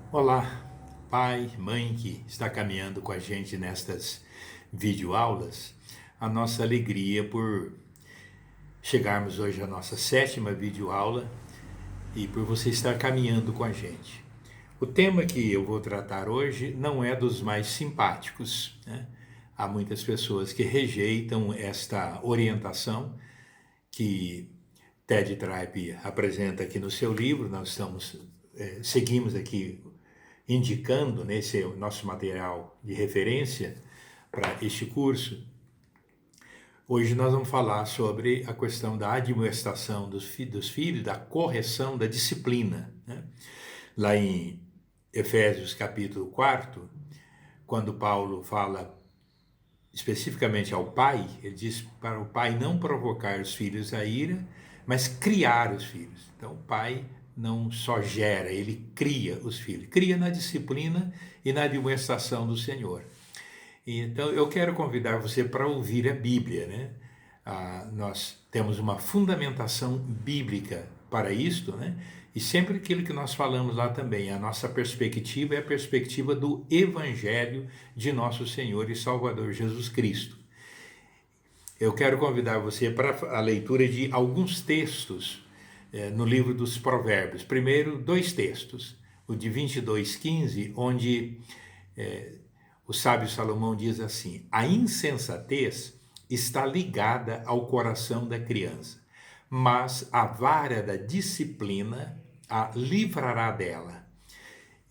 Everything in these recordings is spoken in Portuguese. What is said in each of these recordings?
Olá, pai, mãe que está caminhando com a gente nestas videoaulas. A nossa alegria por chegarmos hoje à nossa sétima videoaula e por você estar caminhando com a gente. O tema que eu vou tratar hoje não é dos mais simpáticos, né? Há muitas pessoas que rejeitam esta orientação que Ted Tribe apresenta aqui no seu livro. Nós seguimos aqui indicando nesse nosso material de referência para este curso. Hoje nós vamos falar sobre a questão da admoestação dos filhos, da correção da disciplina, né? Lá em Efésios capítulo 4, quando Paulo fala especificamente ao pai, ele diz para o pai não provocar os filhos a ira, mas criar os filhos. Então o pai não só gera, ele cria os filhos. Cria na disciplina e na admoestação do Senhor. Então eu quero convidar você para ouvir a Bíblia, né? Nós temos uma fundamentação bíblica para isto, né? E sempre aquilo que nós falamos lá também, a nossa perspectiva é a perspectiva do Evangelho de nosso Senhor e Salvador Jesus Cristo. Eu quero convidar você para a leitura de alguns textos no livro dos Provérbios. Primeiro, dois textos. O de 22:15, onde o sábio Salomão diz assim: a insensatez está ligada ao coração da criança, mas a vara da disciplina a livrará dela.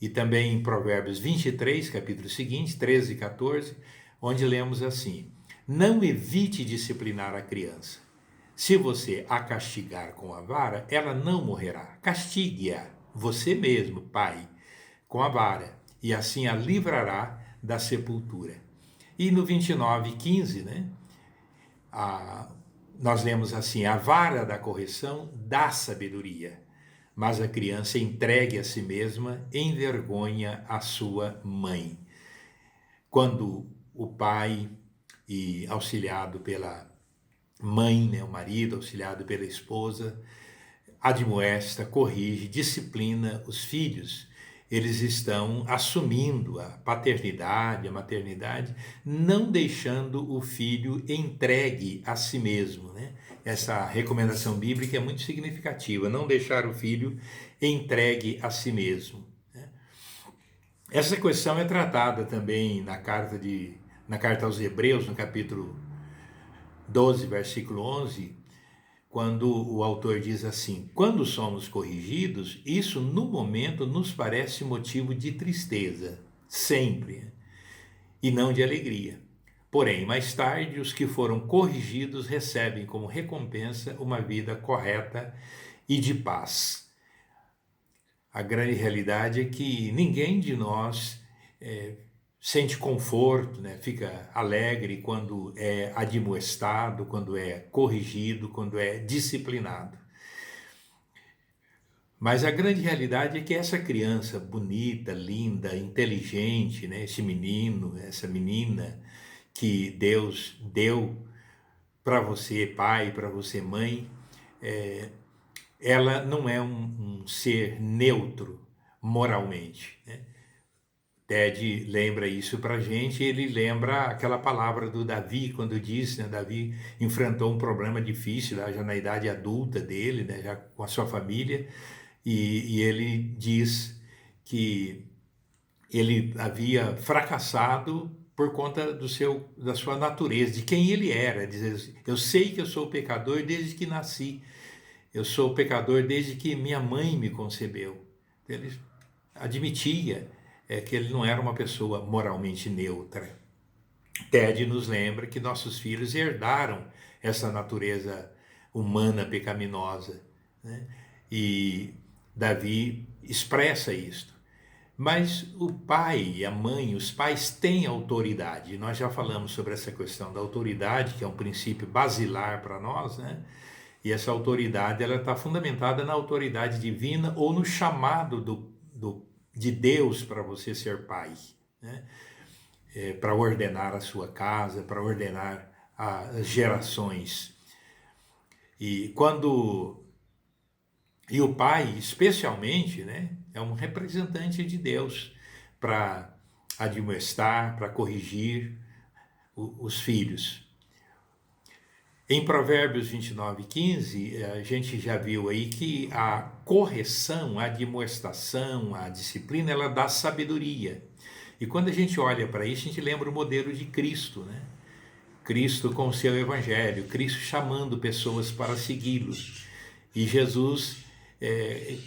E também em Provérbios 23, capítulo seguinte, 13 e 14, onde lemos assim: não evite disciplinar a criança. Se você a castigar com a vara, ela não morrerá. Castigue-a, você mesmo, pai, com a vara, e assim a livrará da sepultura. E no 29:15, né, nós lemos assim: a vara da correção dá sabedoria, mas a criança entregue a si mesma envergonha a sua mãe. Quando o pai, e auxiliado pela mãe, né, o marido, auxiliado pela esposa, admoesta, corrige, disciplina os filhos, eles estão assumindo a paternidade, a maternidade, não deixando o filho entregue a si mesmo, né? Essa recomendação bíblica é muito significativa, não deixar o filho entregue a si mesmo, né? Essa questão é tratada também na carta aos Hebreus, no capítulo 12, versículo 11, quando o autor diz assim: quando somos corrigidos, isso no momento nos parece motivo de tristeza, sempre, e não de alegria. Porém, mais tarde, os que foram corrigidos recebem como recompensa uma vida correta e de paz. A grande realidade é que ninguém de nós sente conforto, né? Fica alegre quando é admoestado, quando é corrigido, quando é disciplinado. Mas a grande realidade é que essa criança bonita, linda, inteligente, né? Esse menino, essa menina que Deus deu para você, pai, para você, mãe, ela não é um ser neutro moralmente, né? Ted lembra isso para a gente. Ele lembra aquela palavra do Davi, quando diz, né, Davi enfrentou um problema difícil, já na idade adulta dele, né, já com a sua família, e ele diz que ele havia fracassado por conta da sua natureza, de quem ele era. Diz assim: eu sei que eu sou pecador desde que nasci, eu sou pecador desde que minha mãe me concebeu. Ele admitia que ele não era uma pessoa moralmente neutra. Ted nos lembra que nossos filhos herdaram essa natureza humana pecaminosa, né? E Davi expressa isto. Mas o pai e a mãe, os pais têm autoridade. Nós já falamos sobre essa questão da autoridade, que é um princípio basilar para nós, né? E essa autoridade ela está fundamentada na autoridade divina ou no chamado de Deus para você ser pai, né? Para ordenar a sua casa, para ordenar as gerações. E o pai, especialmente, né? é um representante de Deus para admoestar, para corrigir os filhos. Em Provérbios 29:15, a gente já viu aí que a correção, a admoestação, a disciplina, ela dá sabedoria. E quando a gente olha para isso, a gente lembra o modelo de Cristo, né? Cristo com o seu evangelho, Cristo chamando pessoas para segui-lo. E Jesus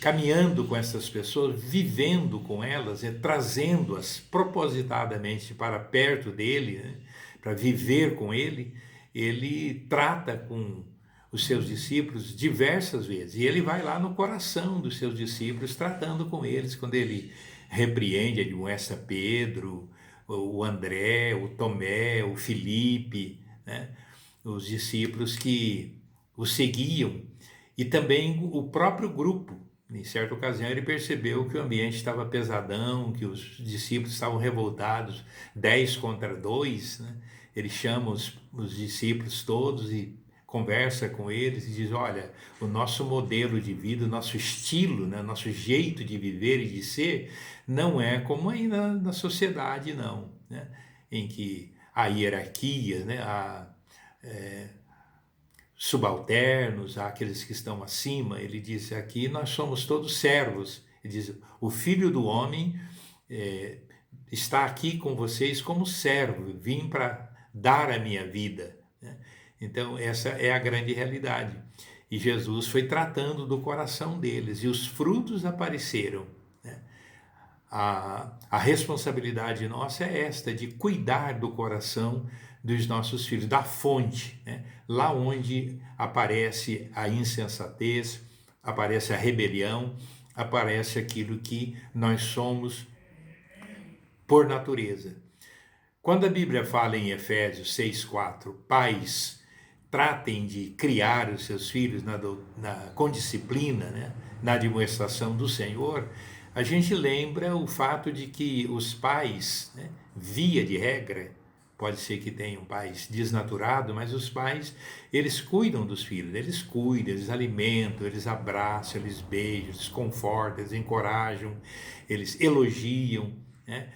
caminhando com essas pessoas, vivendo com elas, trazendo-as propositadamente para perto dele, né? Para viver com ele. Ele trata com os seus discípulos diversas vezes. E ele vai lá no coração dos seus discípulos, tratando com eles, quando ele repreende, admoesta Pedro, o André, o Tomé, o Filipe, né? Os discípulos que o seguiam, e também o próprio grupo. Em certa ocasião ele percebeu que o ambiente estava pesadão, que os discípulos estavam revoltados, 10 contra 2, né? Ele chama os discípulos todos e conversa com eles e diz: olha, o nosso modelo de vida, o nosso estilo, né, nosso jeito de viver e de ser, não é como aí na sociedade, não, né, em que há hierarquia, né, há subalternos, há aqueles que estão acima. Ele diz: aqui nós somos todos servos. Ele diz: o Filho do Homem está aqui com vocês como servo, vim para dar a minha vida, né? Então essa é a grande realidade. E Jesus foi tratando do coração deles, e os frutos apareceram, né? A responsabilidade nossa é esta, de cuidar do coração dos nossos filhos, da fonte, né? Lá onde aparece a insensatez, aparece a rebelião, aparece aquilo que nós somos por natureza. Quando a Bíblia fala em Efésios 6:4, pais, tratem de criar os seus filhos com disciplina, né, na admoestação do Senhor, a gente lembra o fato de que os pais, né, via de regra, pode ser que tenham pais desnaturados, mas os pais, eles cuidam dos filhos, eles cuidam, eles alimentam, eles abraçam, eles beijam, eles confortam, eles encorajam, eles elogiam, né?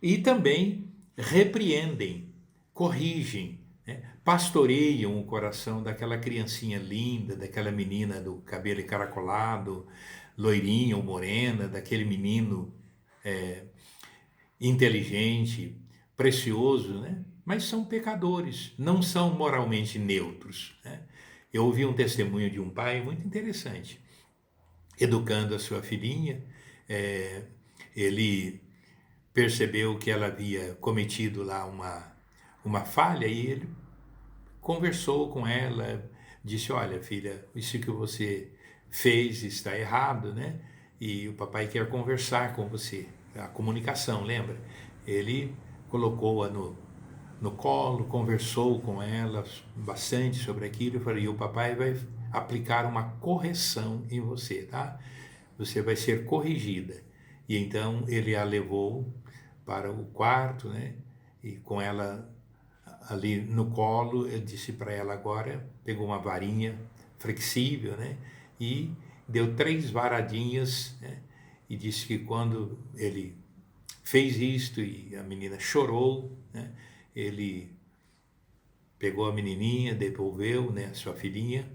E também repreendem, corrigem, né? Pastoreiam o coração daquela criancinha linda, daquela menina do cabelo encaracolado, loirinha ou morena, daquele menino inteligente, precioso, né? Mas são pecadores, não são moralmente neutros, né? Eu ouvi um testemunho de um pai muito interessante, educando a sua filhinha. Ele percebeu que ela havia cometido lá uma falha, e ele conversou com ela, disse: olha, filha, isso que você fez está errado, né? E o papai quer conversar com você. A comunicação, lembra? Ele colocou-a no colo, conversou com ela bastante sobre aquilo, e falou: e o papai vai aplicar uma correção em você, tá? Você vai ser corrigida. E então ele a levou para o quarto, né? E com ela ali no colo, ele disse para ela agora, pegou uma varinha flexível, né? E deu 3 varadinhas, né? E disse que quando ele fez isto e a menina chorou, né? Ele pegou a menininha, devolveu, né, a sua filhinha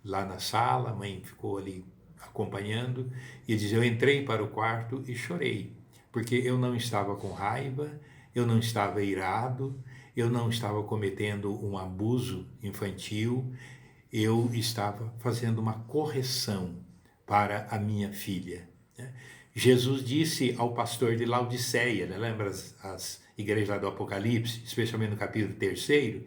lá na sala, a mãe ficou ali acompanhando, e diz: eu entrei para o quarto e chorei, porque eu não estava com raiva, eu não estava irado, eu não estava cometendo um abuso infantil, eu estava fazendo uma correção para a minha filha. Jesus disse ao pastor de Laodiceia, né? Lembra as igrejas lá do Apocalipse, especialmente no capítulo 3,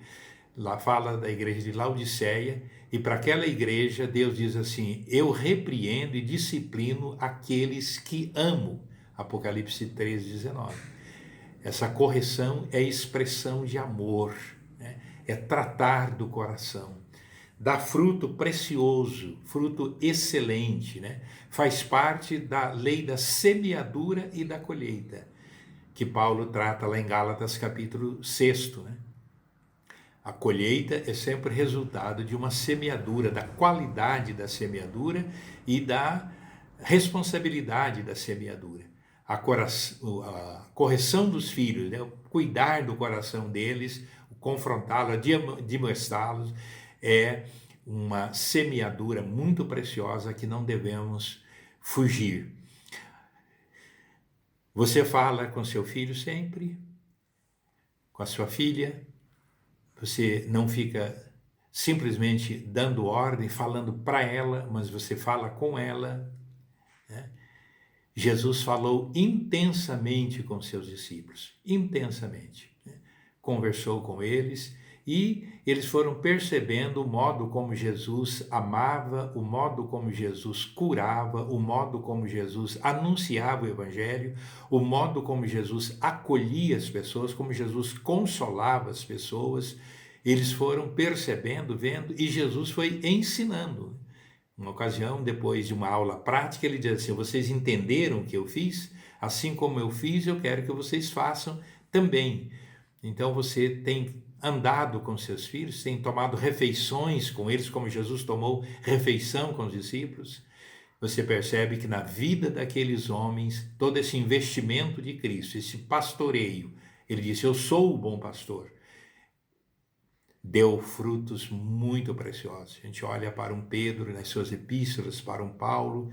lá fala da igreja de Laodiceia, e para aquela igreja Deus diz assim: eu repreendo e disciplino aqueles que amo. Apocalipse 3:19. Essa correção é expressão de amor, né? É tratar do coração. Dá fruto precioso, fruto excelente, né? Faz parte da lei da semeadura e da colheita, que Paulo trata lá em Gálatas capítulo 6, né? A colheita é sempre resultado de uma semeadura, da qualidade da semeadura e da responsabilidade da semeadura, a correção dos filhos, né? Cuidar do coração deles, confrontá-los, admoestá-los, é uma semeadura muito preciosa que não devemos fugir. Você fala com seu filho sempre, com a sua filha, você não fica simplesmente dando ordem, falando para ela, mas você fala com ela, né? Jesus falou intensamente com seus discípulos, intensamente, né? Conversou com eles e eles foram percebendo o modo como Jesus amava, o modo como Jesus curava, o modo como Jesus anunciava o Evangelho, o modo como Jesus acolhia as pessoas, como Jesus consolava as pessoas. Eles foram percebendo, vendo, e Jesus foi ensinando. Uma ocasião, depois de uma aula prática, ele diz assim: vocês entenderam o que eu fiz? Assim como eu fiz, eu quero que vocês façam também. Então você tem andado com seus filhos, tem tomado refeições com eles, como Jesus tomou refeição com os discípulos. Você percebe que na vida daqueles homens, todo esse investimento de Cristo, esse pastoreio, ele disse: eu sou o bom pastor, deu frutos muito preciosos. A gente olha para um Pedro nas suas epístolas, para um Paulo,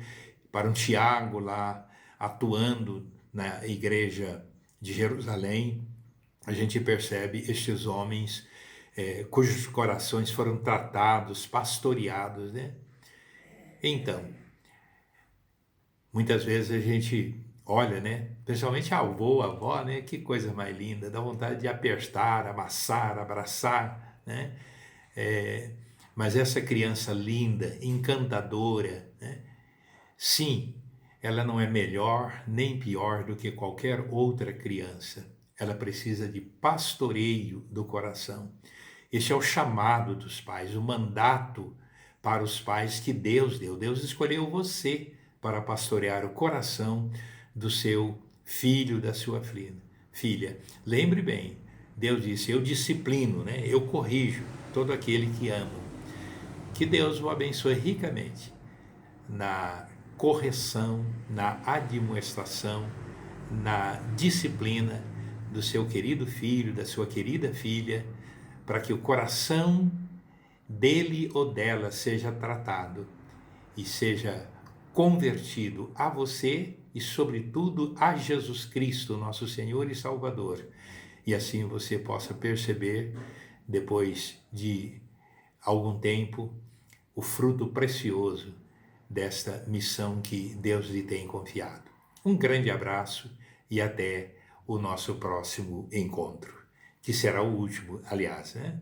para um Tiago lá atuando na igreja de Jerusalém. A gente percebe estes homens cujos corações foram tratados, pastoreados, né? Então, muitas vezes a gente olha, né? Principalmente a avô, a avó, né? Que coisa mais linda, dá vontade de apertar, amassar, abraçar, né? Mas essa criança linda, encantadora, né? Sim, ela não é melhor nem pior do que qualquer outra criança. Ela precisa de pastoreio do coração. Esse é o chamado dos pais, o mandato para os pais que Deus deu. Deus escolheu você para pastorear o coração do seu filho, da sua filha. Lembre bem, Deus disse: eu disciplino, né? Eu corrijo todo aquele que ama. Que Deus o abençoe ricamente na correção, na admoestação, na disciplina do seu querido filho, da sua querida filha, para que o coração dele ou dela seja tratado e seja convertido a você e, sobretudo, a Jesus Cristo, nosso Senhor e Salvador. E assim você possa perceber, depois de algum tempo, o fruto precioso desta missão que Deus lhe tem confiado. Um grande abraço e até o nosso próximo encontro, que será o último, aliás, né?